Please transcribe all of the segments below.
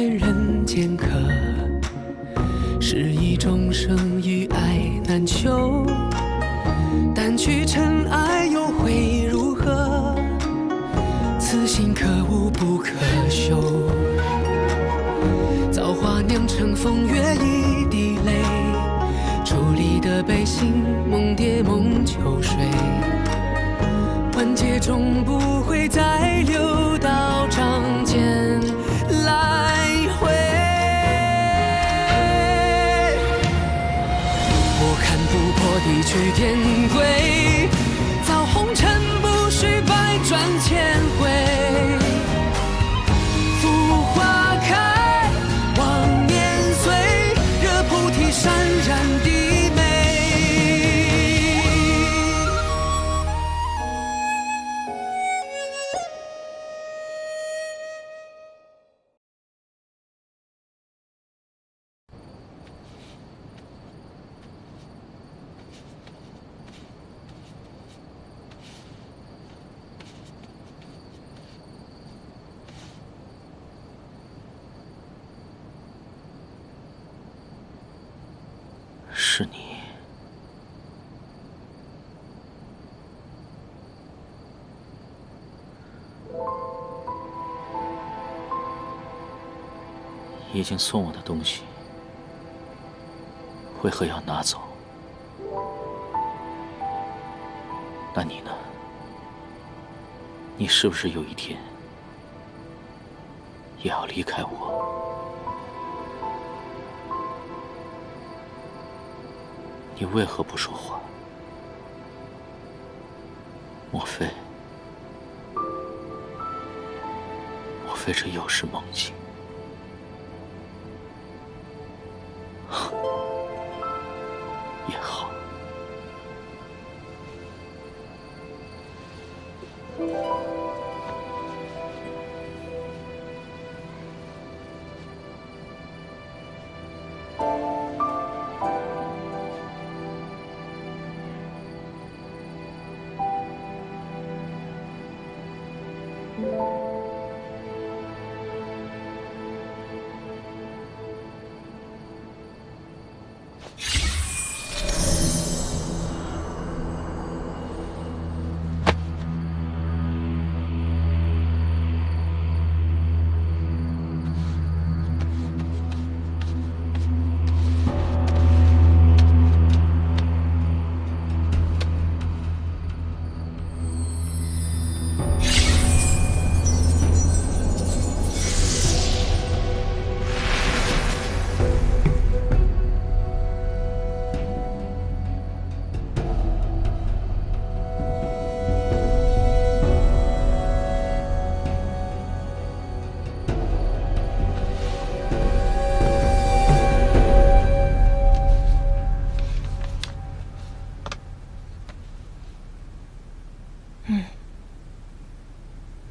劝人间客，是以众生与爱难求。但去尘埃又会如何？此心可无不可修。造化酿成风月一滴泪，伫立的悲心梦蝶梦秋水。万劫终不会再流到掌间来回。我看不破地去天归，造红尘不须百转千回。浮花开，望年岁，惹菩提潸然低眉。是你。已经送我的东西，为何要拿走？那你呢？你是不是有一天也要离开我？你为何不说话？莫非这又是梦境？也好。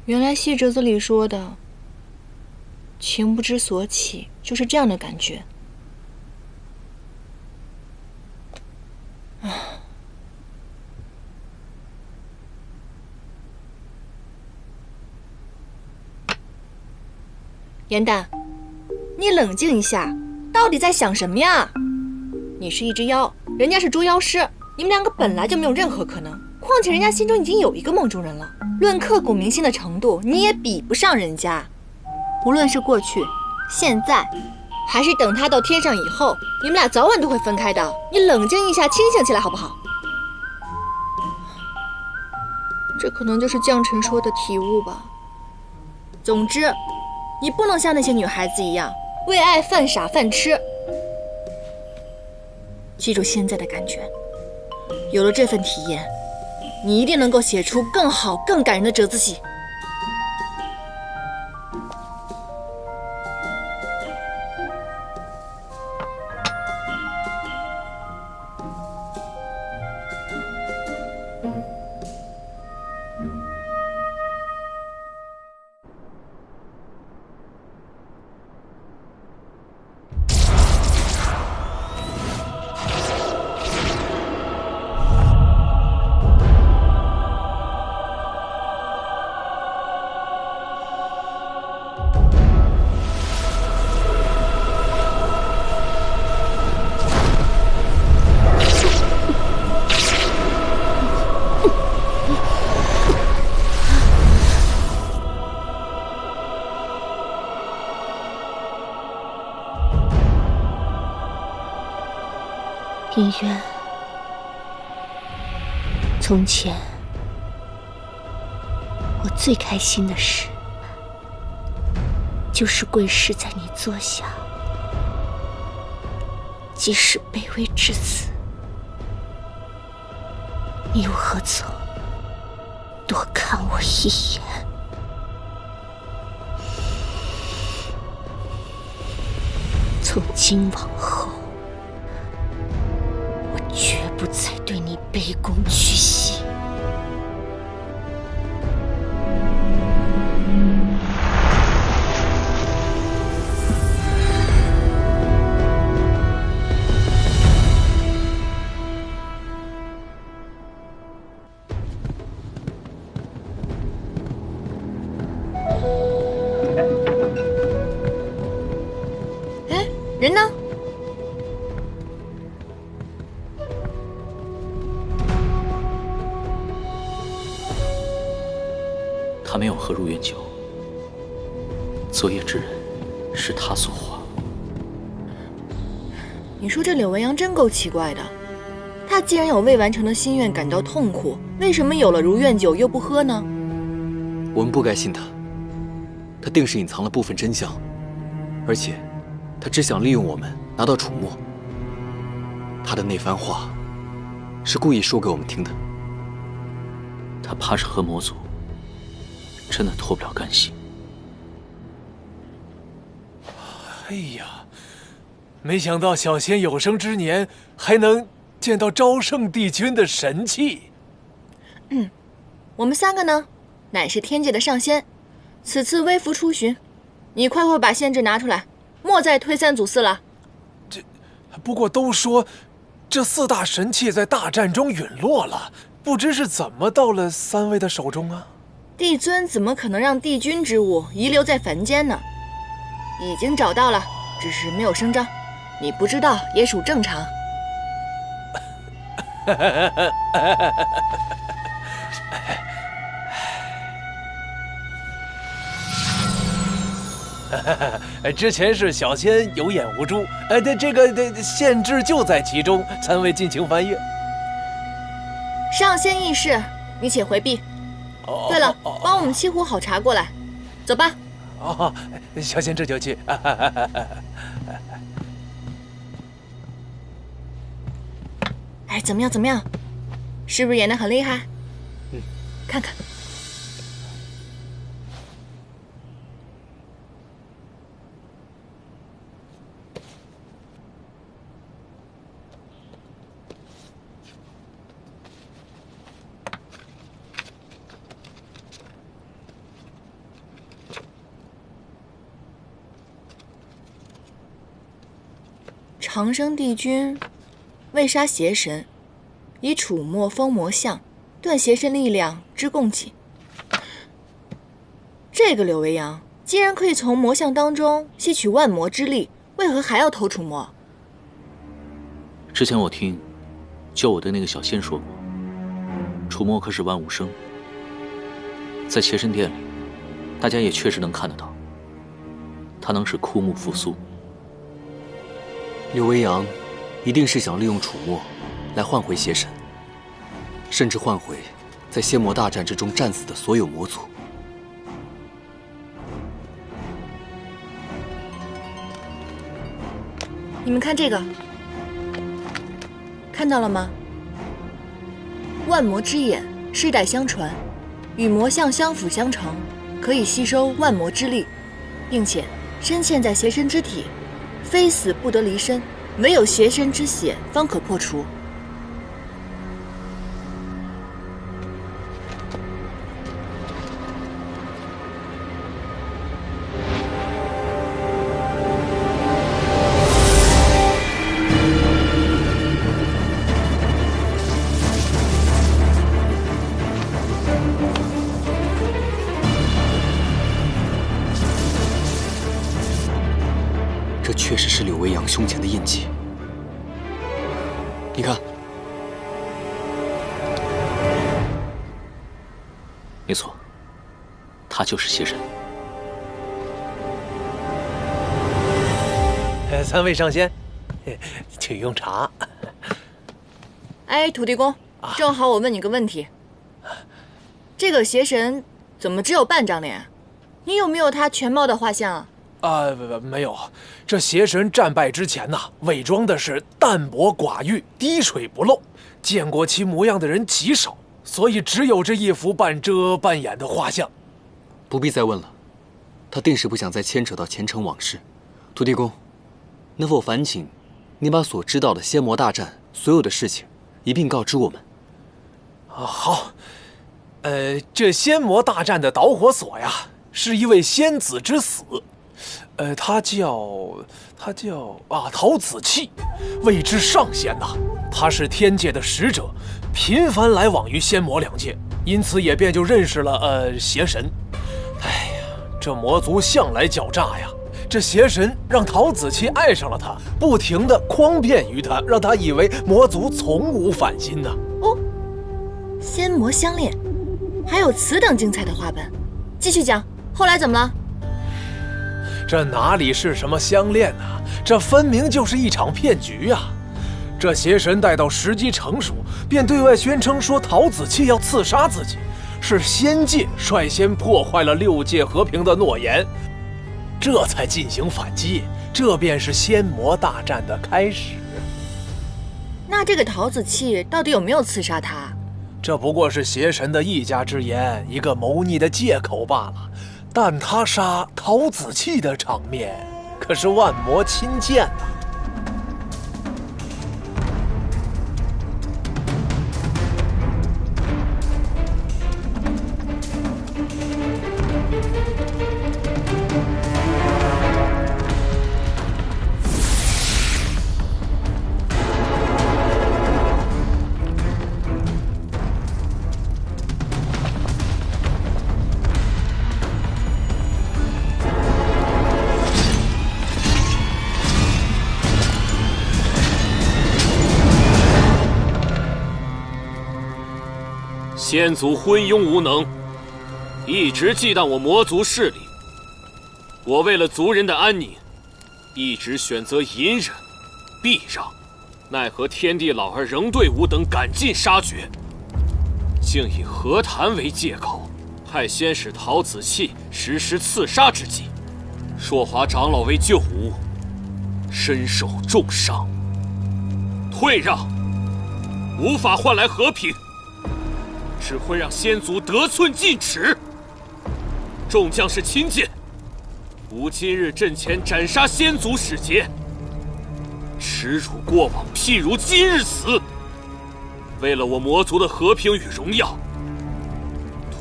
原来戏折子里说的情不知所起就是这样的感觉。严丹，你冷静一下，到底在想什么呀？你是一只妖，人家是捉妖师，你们两个本来就没有任何可能。况且人家心中已经有一个梦中人了，论刻骨铭心的程度，你也比不上人家。无论是过去、现在，还是等他到天上以后，你们俩早晚都会分开的。你冷静一下，清醒起来好不好？这可能就是将臣说的体悟吧。总之，你不能像那些女孩子一样为爱犯傻犯痴。记住现在的感觉，有了这份体验，你一定能够写出更好、更感人的折子戏。林渊，从前我最开心的事，就是跪侍在你座下，即使卑微至此，你又何曾多看我一眼？从今往后，我绝不再对你卑躬屈膝。人呢？他没有喝入院酒，昨夜之人是他所化。你说这柳文阳真够奇怪的，他既然有未完成的心愿感到痛苦，为什么有了如愿酒又不喝呢？我们不该信他，他定是隐藏了部分真相，而且他只想利用我们拿到楚墨。他的那番话是故意说给我们听的。他怕是和魔族真的脱不了干系。哎呀，没想到小仙有生之年还能见到昭圣帝君的神器。我们三个呢，乃是天界的上仙，此次微服出巡，你快把仙旨拿出来，莫再推三阻四了。不过都说这4大神器在大战中陨落了，不知是怎么到了3位的手中啊？帝尊怎么可能让帝君之物遗留在凡间呢？已经找到了，只是没有声张，你不知道也属正常。之前是小仙有眼无珠，这个限制就在其中，3位尽情翻阅。上仙议事，你且回避。对了，帮我们沏壶好茶过来，走吧。哦，小仙这就去。哎，怎么样？怎么样？是不是演得很厉害？看看。长生帝君为杀邪神，以楚墨封魔像，断邪神力量之供给。这个柳维阳既然可以从魔像当中吸取万魔之力，为何还要偷楚墨？之前我听救我的那个小仙说过，楚墨可是万物生，在邪神殿里，大家也确实能看得到，他能使枯木复苏。柳维阳一定是想利用楚墨来换回邪神，甚至换回在仙魔大战之中战死的所有魔族。你们看这个，看到了吗？万魔之眼世代相传，与魔像相辅相成，可以吸收万魔之力，并且深嵌在邪神之体，非死不得离身，唯有邪神之血方可破除。这确实是柳维阳胸前的印记。你看，没错，他就是邪神。3位上仙，请用茶。哎，土地公，正好我问你个问题，这个邪神怎么只有半张脸？你有没有他全貌的画像啊？没有。这邪神战败之前呐，伪装的是淡泊寡欲、滴水不漏，见过其模样的人极少，所以只有这一幅半遮半掩的画像。不必再问了，他定是不想再牵扯到前尘往事。土地公，能否烦请你把所知道的仙魔大战所有的事情一并告知我们？好。这仙魔大战的导火索呀，是一位仙子之死。他叫陶子气，谓之上仙呐。他是天界的使者，频繁来往于仙魔两界，因此也便就认识了邪神。哎呀，这魔族向来狡诈呀。这邪神让陶子气爱上了他，不停地诓骗于他，让他以为魔族从无反心呐。哦，仙魔相恋，还有此等精彩的话本，继续讲，后来怎么了？这哪里是什么相恋呢？这分明就是一场骗局啊！这邪神待到时机成熟，便对外宣称说陶子气要刺杀自己，是仙界率先破坏了6界和平的诺言，这才进行反击。这便是仙魔大战的开始。那这个陶子气到底有没有刺杀他？这不过是邪神的一家之言，一个谋逆的借口罢了。但他杀陶子气的场面，可是万魔亲见呐。先祖昏庸无能，一直忌惮我魔族势力。我为了族人的安宁，一直选择隐忍、避让，奈何天地老儿仍对吾等赶尽杀绝，竟以和谈为借口，派仙使陶子气实施刺杀之计。硕华长老为救吾，身受重伤，退让无法换来和平，只会让仙族得寸进尺。众将士亲见，吾今日阵前斩杀仙族使节，耻辱过往，譬如今日死。为了我魔族的和平与荣耀，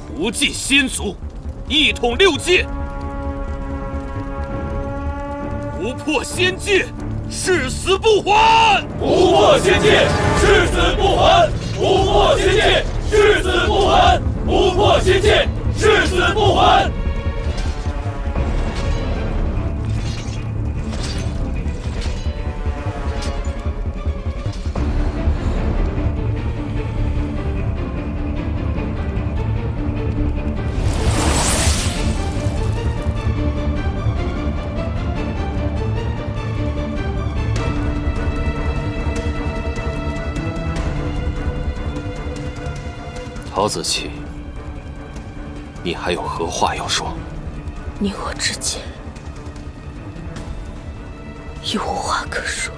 屠尽仙族，一统6界。不破仙界，誓死不还！不破仙界，誓死不还！不破仙界，誓死不还！不破仙界，誓死不还！陶子气，你还有何话要说？你我之间已无话可说。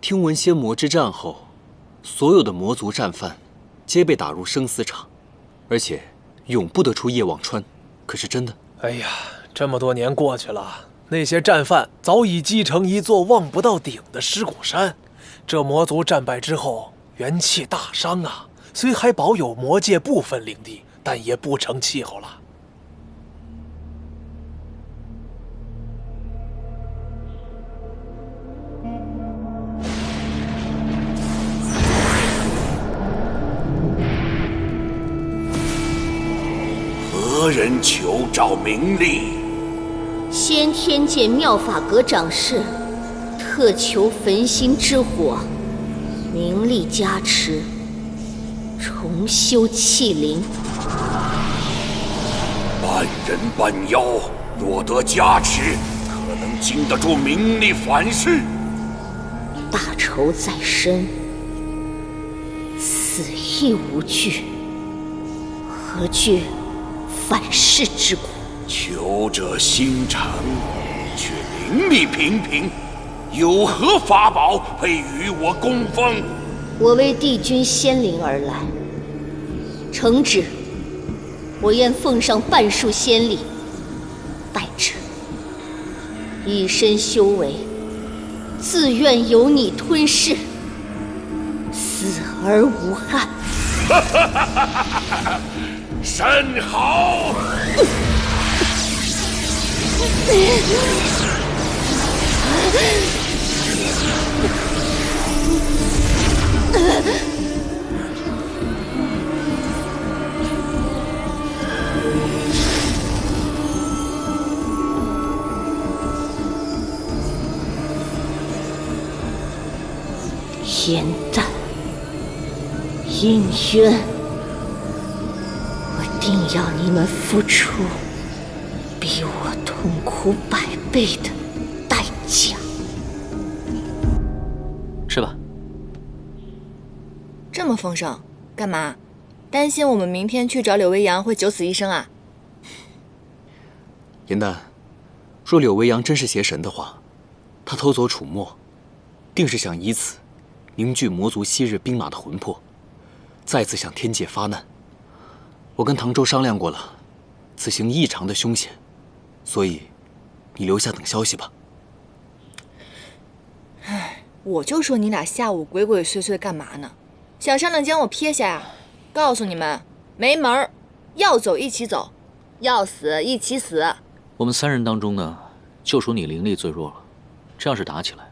听闻仙魔之战后，所有的魔族战犯皆被打入生死场，而且永不得出夜望川，可是真的？哎呀，这么多年过去了，那些战犯早已击成一座望不到顶的尸骨山。这魔族战败之后，元气大伤啊！虽还保有魔界部分领地，但也不成气候了。何人求找名利？先天界妙法阁掌事，特求焚心之火，名利加持，重修气灵。半人半妖，若得加持，可能经得住名利反噬。大仇在身，死亦无惧，何惧反噬之苦？求者心诚，却灵力平平，有何法宝配与我攻锋？我为帝君仙灵而来，承旨，我愿奉上半束仙力，待着以身修为，自愿由你吞噬，死而无憾。甚好！颜淡、应渊，我定要你们付出比我痛苦100倍的代价。吃吧。这么丰盛，干嘛？担心我们明天去找柳微阳会九死一生啊？颜淡，若柳微阳真是邪神的话，他偷走楚墨，定是想以此凝聚魔族昔日兵马的魂魄，再次向天界发难。我跟唐周商量过了，此行异常的凶险，所以你留下等消息吧。唉，我就说你俩下午鬼鬼祟祟干嘛呢？想上梁将我撇下呀！告诉你们，没门儿！要走一起走，要死一起死。我们3人当中呢，就属你灵力最弱了。这要是打起来，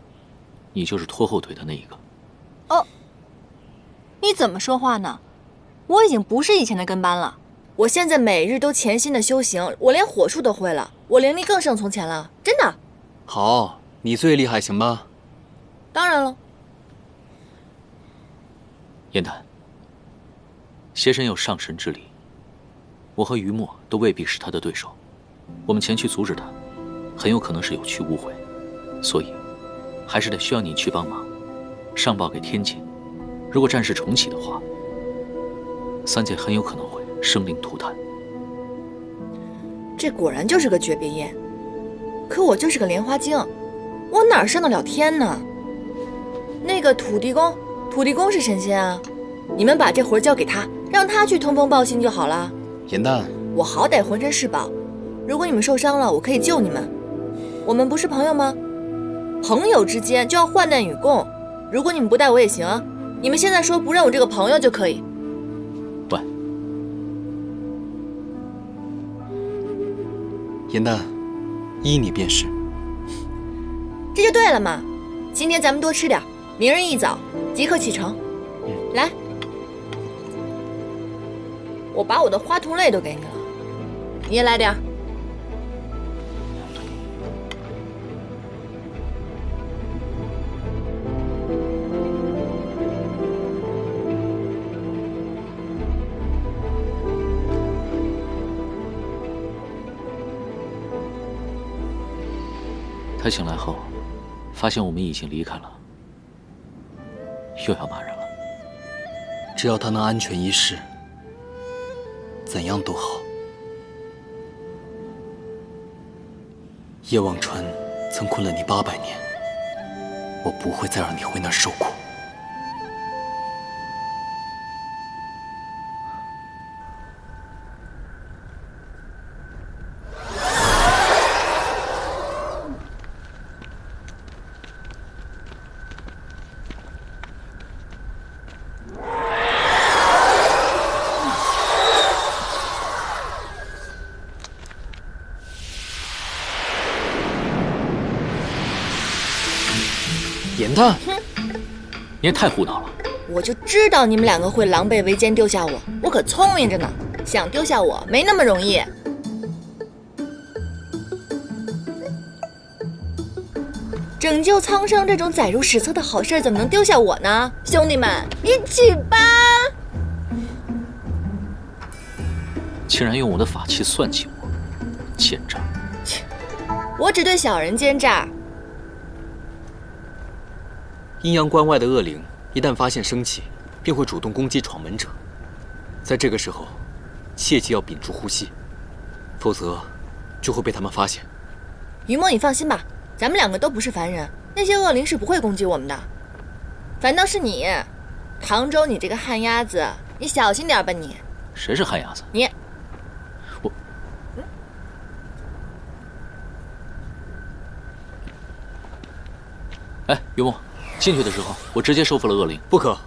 你就是拖后腿的那一个。哦，你怎么说话呢？我已经不是以前的跟班了，我现在每日都潜心的修行，我连火术都会了，我灵力更胜从前了，真的。好，你最厉害，行吧？当然了。颜淡，邪神有上神之力，我和于墨都未必是他的对手，我们前去阻止他，很有可能是有去误会，所以还是得需要你去帮忙，上报给天界。如果战事重启的话，3界很有可能会生灵涂炭。这果然就是个诀别宴，可我就是个莲花精，我哪上得了天呢？那个土地公是神仙啊，你们把这活交给他，让他去通风报信就好了。颜淡，我好歹浑身是宝，如果你们受伤了，我可以救你们。我们不是朋友吗？朋友之间就要患难与共，如果你们不带我也行啊，你们现在说不认我这个朋友就可以。喂，颜淡，依你便是。这就对了嘛，今天咱们多吃点，明日一早即刻启程。来，我把我的花童泪都给你了，你也来点。他醒来后，发现我们已经离开了，又要骂人了。只要他能安全一世，怎样都好。叶忘川曾困了你800年，我不会再让你回那儿受苦。严淡，你也太胡闹了。我就知道你们两个会狼狈为奸丢下我，我可聪明着呢，想丢下我没那么容易。拯救苍生这种载入史册的好事，怎么能丢下我呢？兄弟们，一起吧！竟然用我的法器算计我，奸诈！我只对小人奸诈。阴阳关外的恶灵一旦发现生气，便会主动攻击闯门者。在这个时候，切记要屏住呼吸，否则就会被他们发现。于墨，你放心吧，咱们两个都不是凡人，那些恶灵是不会攻击我们的。反倒是你，唐周，你这个旱鸭子，你小心点吧你。谁是旱鸭子？你。哎，于墨，进去的时候我直接收服了恶灵。不可，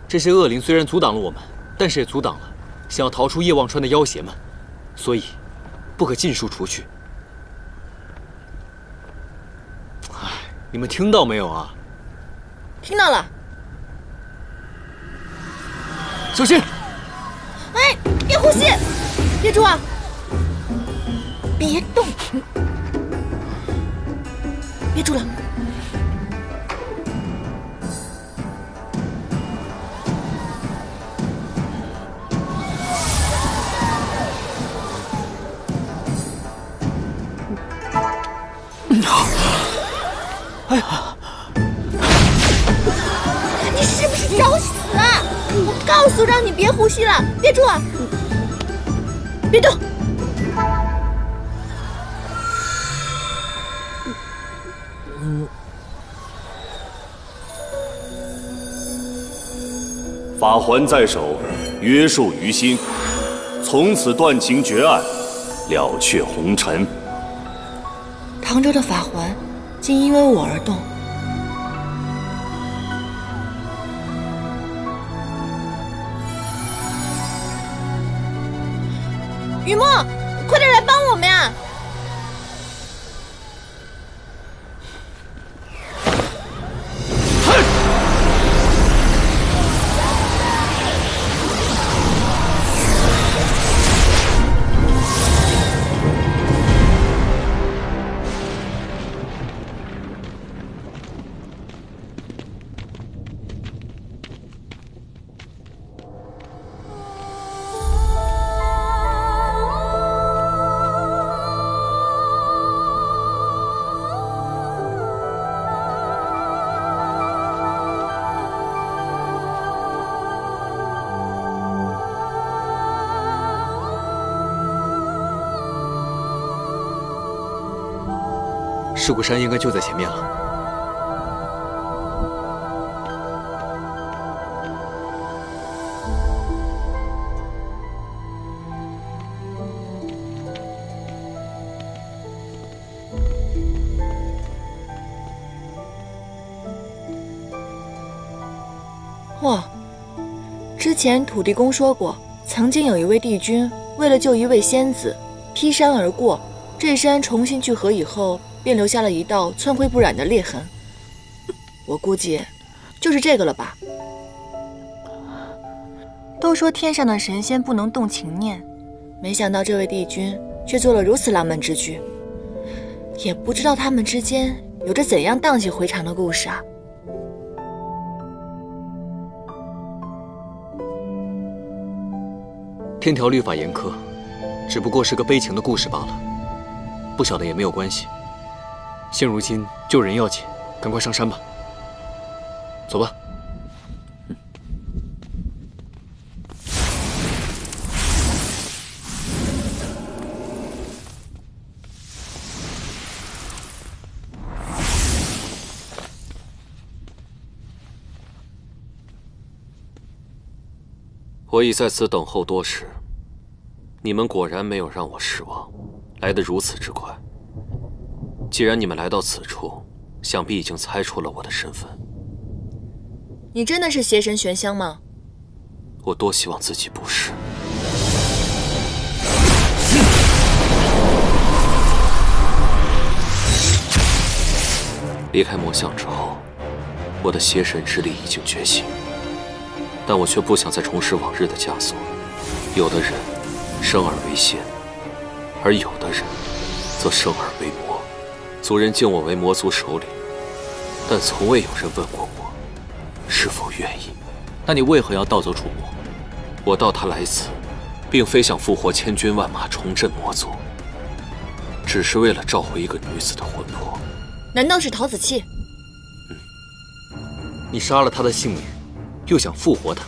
这些恶灵虽然阻挡了我们，但是也阻挡了想要逃出夜望川的妖邪们，所以不可尽数除去。哎，你们听到没有啊？听到了。小心！哎，别呼吸，别住啊！别动，别住了。哎呀！你是不是找死啊？我告诉让你别呼吸了，别住啊！别动！法环在手，约束于心，从此断情绝案，了却红尘。唐周的法环竟因为我而动。雨墨，快点来帮我们呀！尸骨山应该就在前面了。哇，之前土地公说过，曾经有一位帝君为了救一位仙子，劈山而过，这山重新聚合以后，便留下了一道寸灰不染的裂痕。我估计就是这个了吧。都说天上的神仙不能动情念，没想到这位帝君却做了如此浪漫之举，也不知道他们之间有着怎样荡气回肠的故事啊。天条律法严苛，只不过是个悲情的故事罢了，不晓得也没有关系。现如今救人要紧，赶快上山吧。走吧。我已在此等候多时，你们果然没有让我失望，来得如此之快。既然你们来到此处，想必已经猜出了我的身份。你真的是邪神玄香吗？我多希望自己不是。离开魔像之后，我的邪神之力已经觉醒，但我却不想再重拾往日的枷锁。有的人生而为仙，而有的人则生而为魔。族人敬我为魔族首领，但从未有人问过我是否愿意。那你为何要盗走楚魔？我盗他来此，并非想复活千军万马，重振魔族，只是为了召回一个女子的魂魄。难道是陶子期？你杀了他的性命，又想复活他，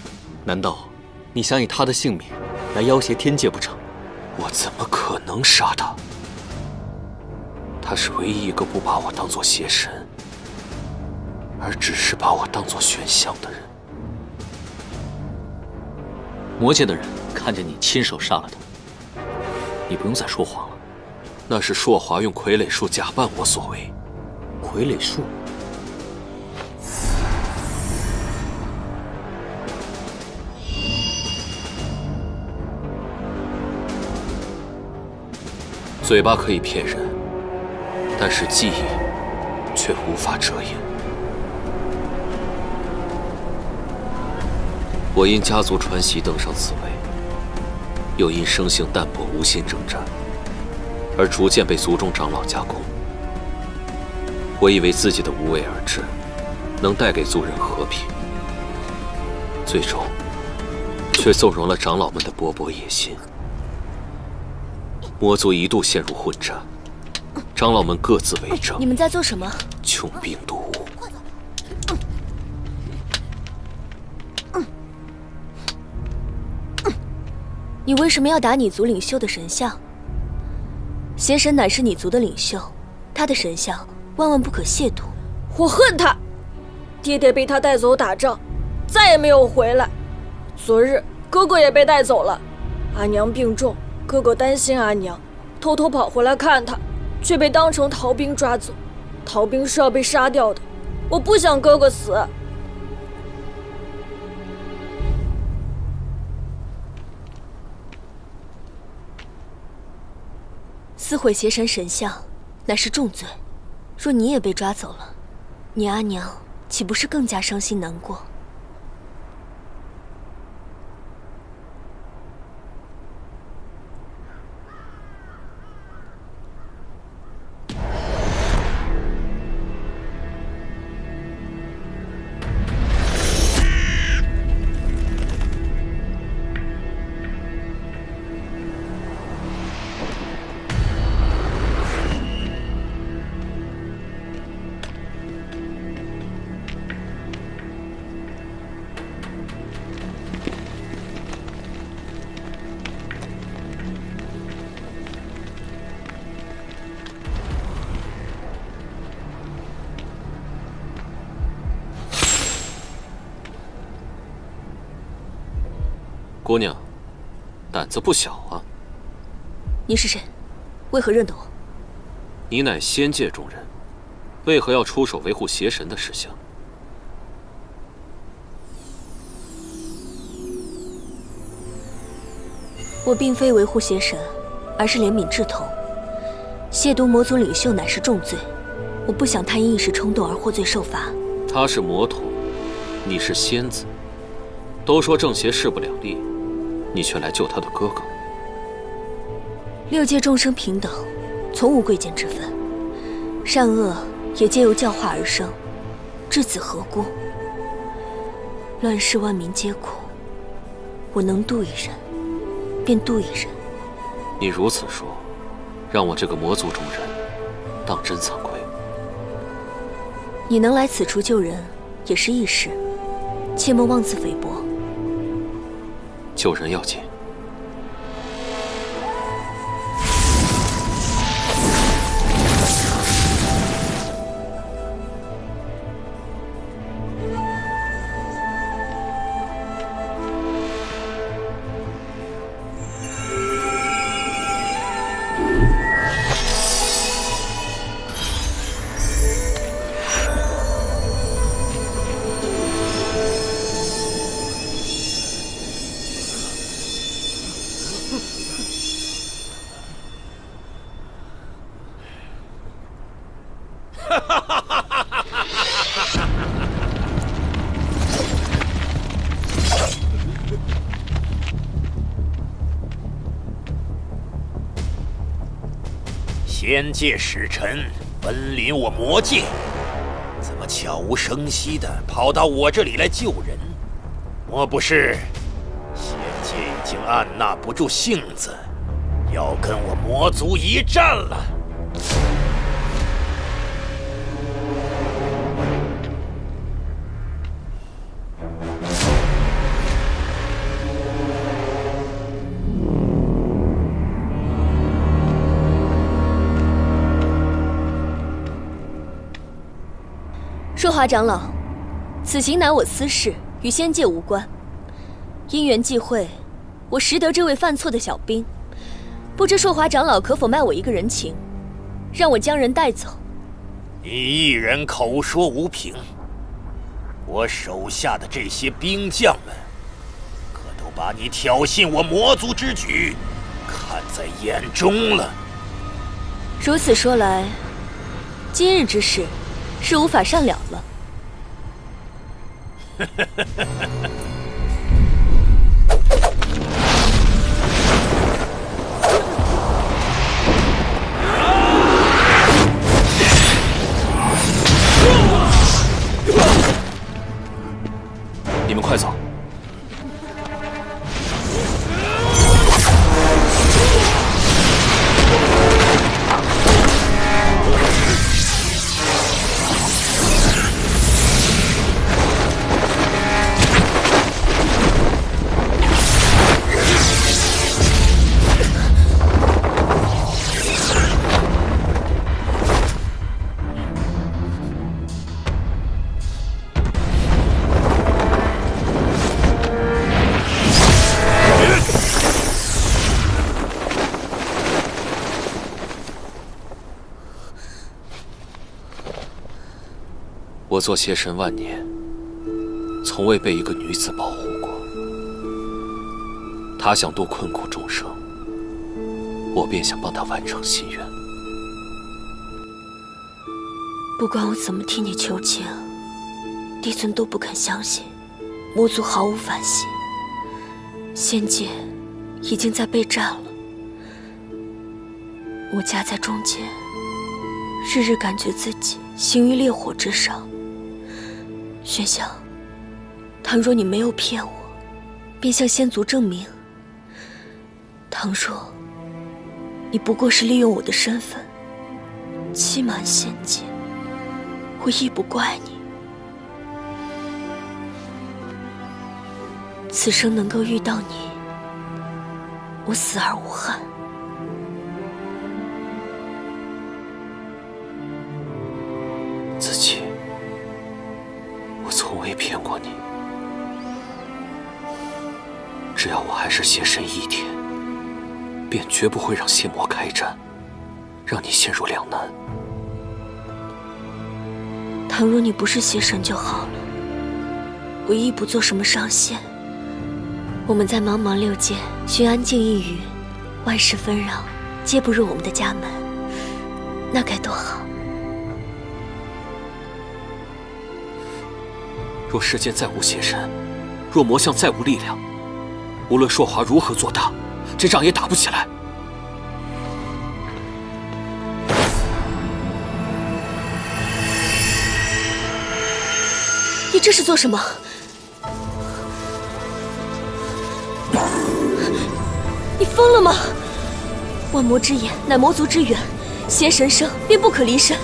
难道你想以他的性命来要挟天界不成？我怎么可能杀他？他是唯一一个不把我当作邪神，而只是把我当作玄象的人。魔界的人看见你亲手杀了他，你不用再说谎了。那是硕华用傀儡术假扮我所为。傀儡术？嘴巴可以骗人，但是记忆却无法遮掩。我因家族传习登上此位，又因生性淡泊无心征战，而逐渐被族中长老加工。我以为自己的无为而治能带给族人和平，最终却纵容了长老们的勃勃野心。魔族一度陷入混战，长老们各自为政。你们在做什么？穷兵黩武。你为什么要打你族领袖的神像？邪神乃是你族的领袖，他的神像万万不可亵渎。我恨他，爹爹被他带走打仗，再也没有回来。昨日哥哥也被带走了，阿娘病重，哥哥担心阿娘，偷偷跑回来看他，却被当成逃兵抓走。逃兵是要被杀掉的，我不想哥哥死。撕毁邪神神像，乃是重罪。若你也被抓走了，你阿娘岂不是更加伤心难过？姑娘，胆子不小啊！你是谁？为何认得我？你乃仙界中人，为何要出手维护邪神的事项？我并非维护邪神，而是怜悯志同。亵渎魔族领袖乃是重罪，我不想他因一时冲动而获罪受罚。他是魔童，你是仙子，都说正邪势不两立，你却来救他的哥哥。六界众生平等，从无贵贱之分，善恶也皆由教化而生，至此何辜？乱世万民皆苦，我能渡一人，便渡一人。你如此说，让我这个魔族中人当真惭愧。你能来此处救人，也是义事，切莫妄自菲薄。救人要紧。天界使臣奔临我魔界，怎么悄无声息地跑到我这里来救人？莫不是仙界已经按捺不住性子，要跟我魔族一战了？硕华长老，此行乃我私事，与仙界无关。因缘际会，我识得这位犯错的小兵，不知硕华长老可否卖我一个人情，让我将人带走？你一人口说无凭，我手下的这些兵将们，可都把你挑衅我魔族之举看在眼中了。如此说来，今日之事是无法善了了。你们快走！我做邪神万年，从未被一个女子保护过。她想度困苦众生，我便想帮她完成心愿。不管我怎么替你求情，帝尊都不肯相信，魔族毫无反省，仙界已经在备战了。我夹在中间，日日感觉自己行于烈火之上。玄香，倘若你没有骗我，便向仙族证明；倘若你不过是利用我的身份欺瞒仙界，我亦不怪你。此生能够遇到你，我死而无憾。子期，我从未骗过你。只要我还是邪神一天，便绝不会让邪魔开战，让你陷入两难。倘若你不是邪神就好了，我亦不做什么上仙。我们在茫茫六界寻安静一隅，万事纷扰，皆不入我们的家门，那该多好。若世间再无邪神，若魔像再无力量，无论硕华如何做大，这仗也打不起来。你这是做什么？你疯了吗？万魔之眼乃魔族之源，邪神生便不可离身。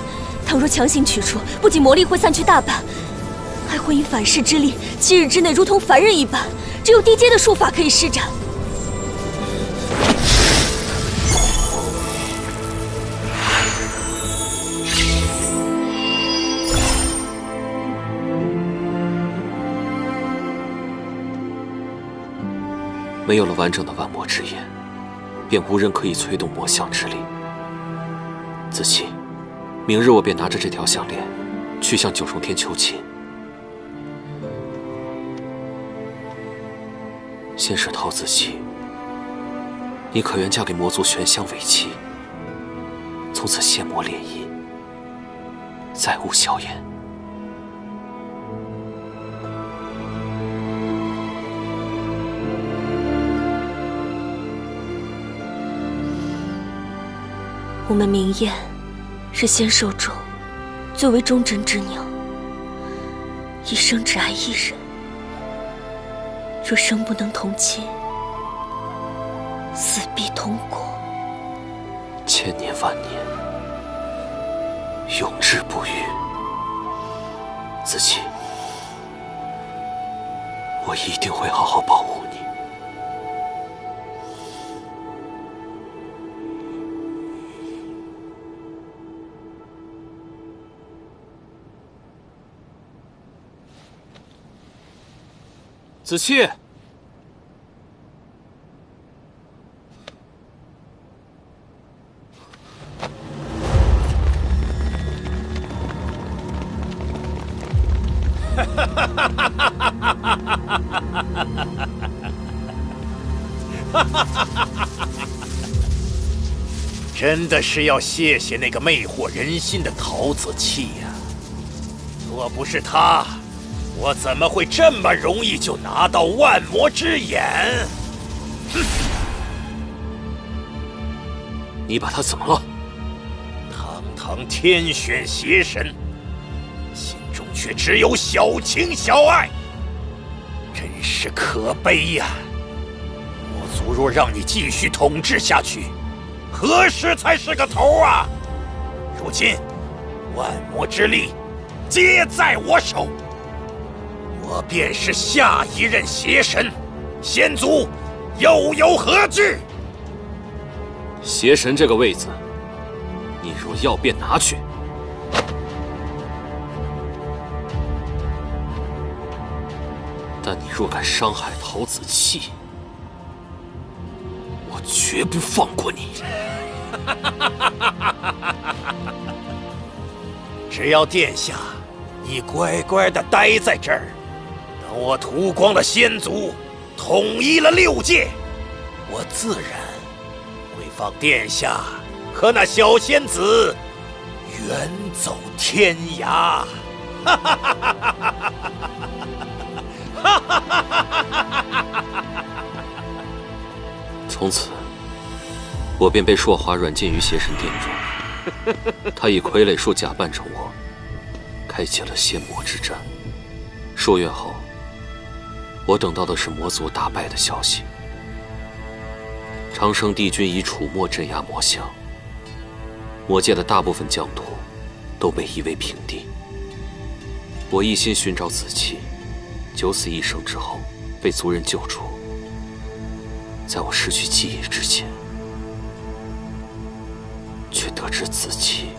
倘若强行取出，不仅魔力会散去大半，还会因反噬之力7日之内如同凡人一般，只有低阶的术法可以施展。没有了完整的万魔之眼，便无人可以催动魔象之力。子期，明日我便拿着这条项链，去向九重天求亲。先是陶子期，你可愿嫁给魔族玄香为妻？从此仙魔联姻，再无硝烟。我们明燕是仙兽中最为忠贞之鸟，一生只爱一人。若生不能同亲，死必同果。千年万年，永志不渝。子期，我一定会好好保护你。子期，真的是要谢谢那个魅惑人心的陶子期呀！若不是他，我怎么会这么容易就拿到万魔之眼？哼！你把他怎么了？堂堂天选邪神，心中却只有小情小爱，真是可悲呀！魔族若让你继续统治下去，何时才是个头啊？如今，万魔之力皆在我手，我便是下一任邪神，仙族又有何惧？邪神这个位子，你若要便拿去。但你若敢伤害陶子期，我绝不放过你。只要殿下你乖乖地待在这儿，等我屠光了仙族，统一了6界，我自然会放殿下和那小仙子远走天涯。从此，我便被朔华软禁于邪神殿中。他以傀儡术假扮成我，开启了仙魔之战。数月后，我等到的是魔族大败的消息。长生帝君以楚墨镇压魔相，魔界的大部分疆土都被夷为平地。我一心寻找子期，九死一生之后被族人救出。在我失去记忆之前，却得知子期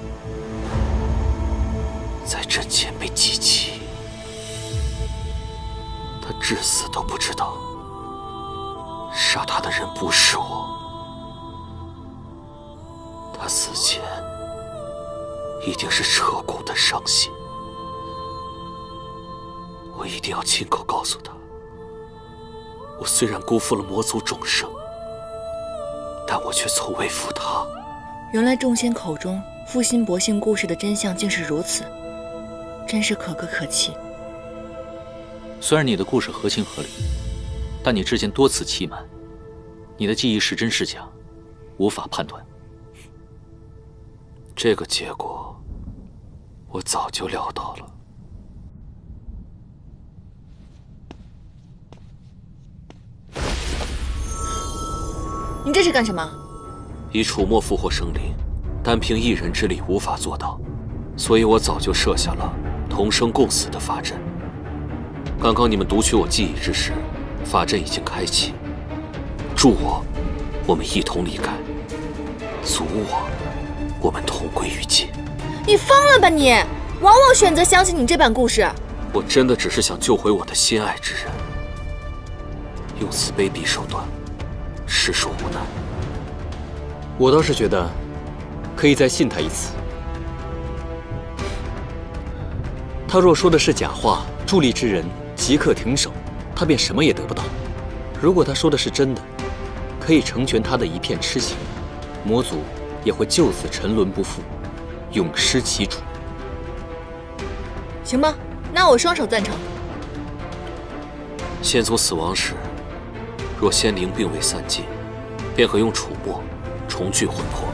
在阵前被击弃。他至死都不知道，杀他的人不是我。他死前一定是彻骨的伤心。我一定要亲口告诉他，我虽然辜负了魔族众生，但我却从未负他。原来众仙口中负心薄幸故事的真相竟是如此，真是可歌可泣。虽然你的故事合情合理，但你之前多次欺瞒，你的记忆是真是假，无法判断。这个结果，我早就料到了。你这是干什么？以楚墨复活生灵，单凭一人之力无法做到，所以我早就设下了同生共死的法阵。刚刚你们读取我记忆之时，法阵已经开启。助我，我们一同离开；阻我，我们同归于尽。你疯了吧你！枉我选择相信你这版故事。我真的只是想救回我的心爱之人，用此卑鄙手段，实属无奈。我倒是觉得，可以再信他一次。他若说的是假话，助力之人即刻停手，他便什么也得不到。如果他说的是真的，可以成全他的一片痴情，魔族也会就此沉沦不复，永失其主。行吧，那我双手赞成。仙宗死亡时，若仙灵并未散尽，便可用楚墨重聚魂魄，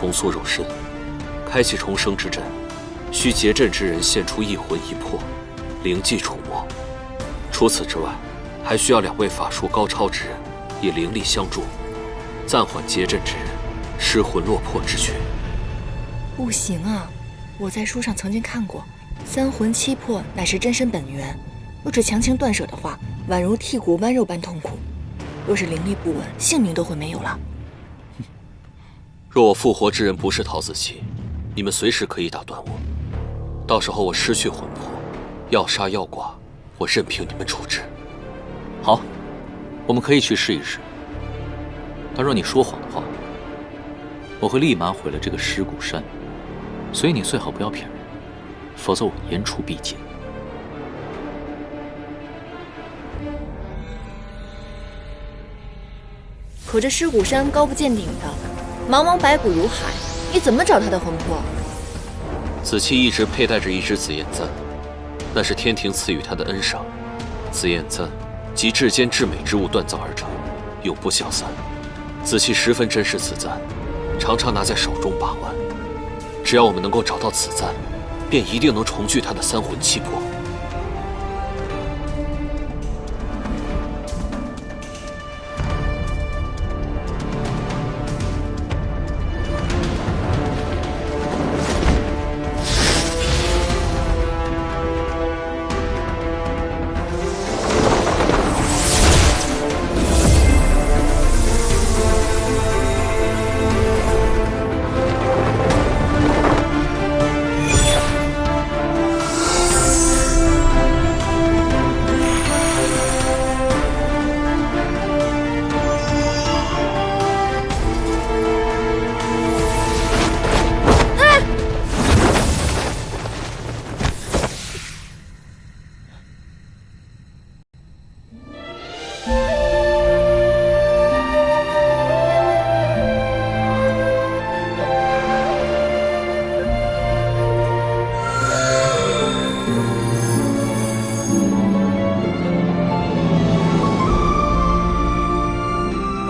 重塑肉身，开启重生之阵，需结阵之人献出一魂一魄，灵迹触摸。除此之外，还需要2位法术高超之人，以灵力相助，暂缓结阵之人失魂落魄之缺。不行啊！我在书上曾经看过，3魂7魄乃是真身本源，若是强行断舍的话，宛如剔骨剜肉般痛苦。若是灵力不稳，性命都会没有了。若我复活之人不是陶子期，你们随时可以打断我。到时候我失去魂魄，要杀要剐，我任凭你们处置。好，我们可以去试一试。但若你说谎的话，我会立马毁了这个尸骨山。所以你最好不要骗人，否则我言出必践。可这尸骨山高不见顶的，茫茫白骨如海，你怎么找他的魂魄？子期一直佩戴着一只紫焰簪，那是天庭赐予他的恩赏。紫焰簪集至坚至美之物锻造而成，永不消散。子期十分珍视此簪，常常拿在手中把玩。只要我们能够找到此簪，便一定能重聚他的3魂7魄。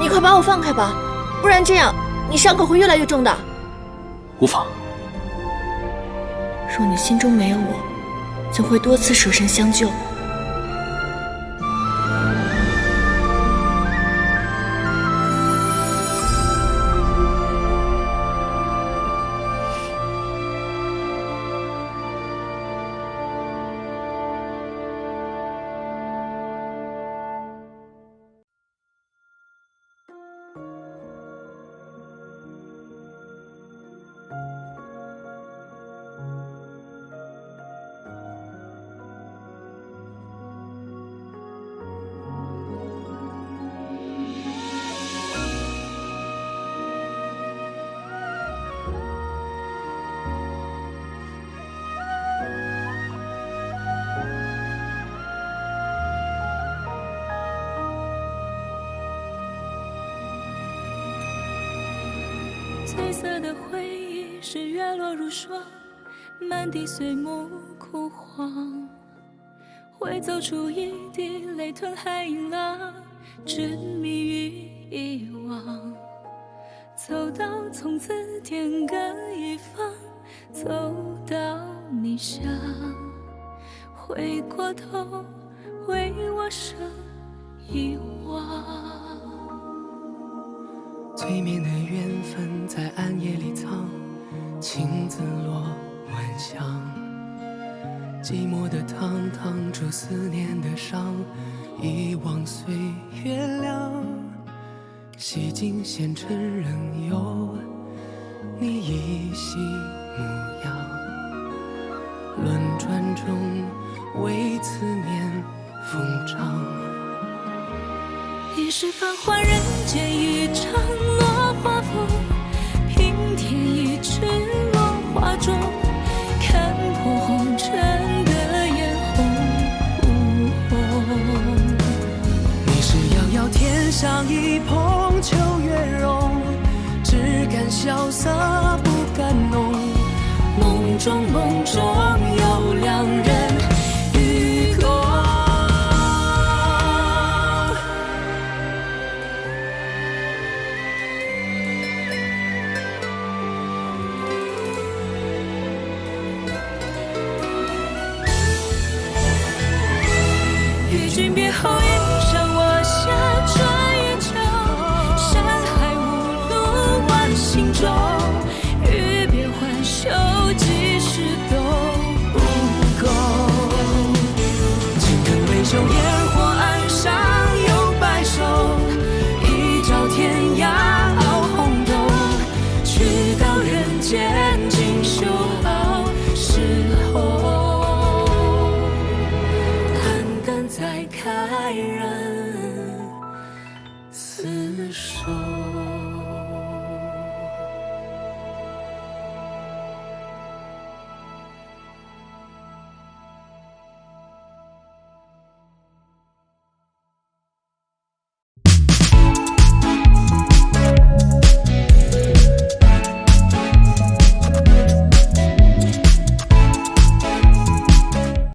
快把我放开吧，不然这样你伤口会越来越重的。无妨。若你心中没有我，怎会多次舍身相救？褪色的回忆是月落如霜，满地碎木枯黄，会走出一滴泪吞海银浪，执迷于遗忘。走到从此天各一方，走到你乡，回过头为我生遗忘。催眠的缘分在暗夜里藏，情字落晚香。寂寞的汤烫出思念的伤，遗忘岁月凉。洗尽纤尘仍有你依稀模样，轮转中为思念疯长。一世繁华人间一场落花风，平添一池落花中，看破红尘的眼红。你是遥遥天上一捧秋月容，只敢萧瑟不敢浓。梦中梦中有两人与共。君别后一场，我下转一角，山海无路万行舟，欲别还休，几时都不够。青灯微秀，烟火岸上有白首，一朝天涯傲红豆，去到人间尽修好时候，淡淡再开人厮守。